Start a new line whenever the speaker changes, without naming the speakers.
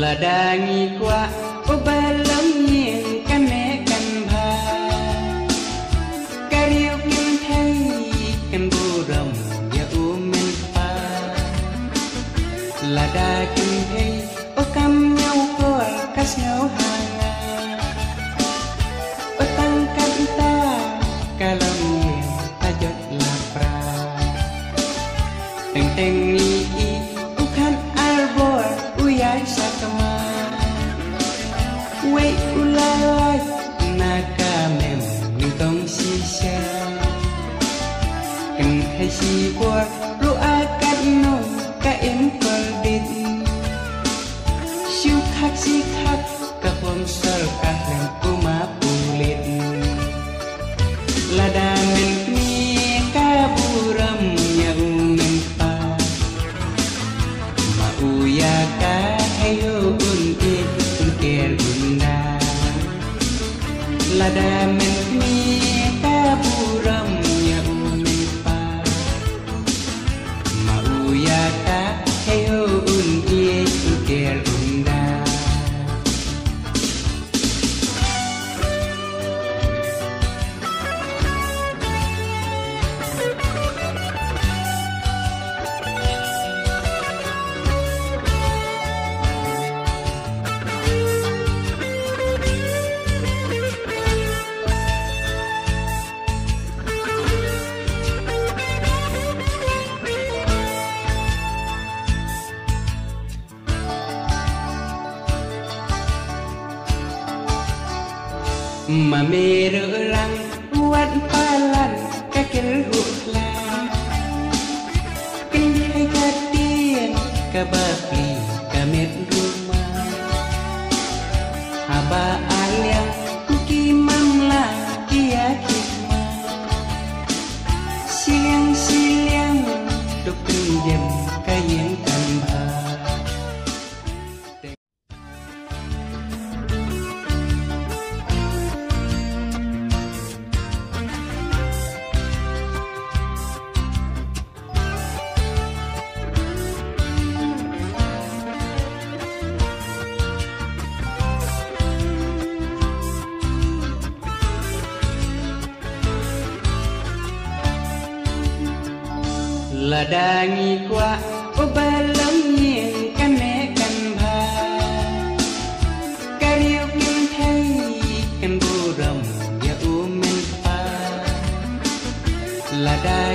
là đa nghi qua ô ba lắm nhiên căn mẹ căn bà cà riêu kim thay căn bù rầm ya u men pa là đa kim thay ô cam nhau qua cắt nhau hàng ô tăng cắt ta cà lâm nhiên ta chốt là pra teng teng ni u kan arbor u yai sakama Wei ulai naka mem ning tong sisha kan khai si por ru akan no ka em perbit siu khak si khak ka pom sar ka lem kuma pulit lada men ni ka buram ya umen pa ma uya ka hayo un ker lada men ni ka buram ya umen pa ma uya ka heyo un ye ker unda mà mê rỡ răng quát pa lan các cái hụt la kinh hay cả tiền cả ba pli cả mét rumah haba alia kuki mamla kia kikma siang đục từng dầm cái yến cầm bà là đa nghi qua ô ba lắm nhiên căn mẹ căn bà cà riêu kim thay căn bù rầm ya u men pa là đa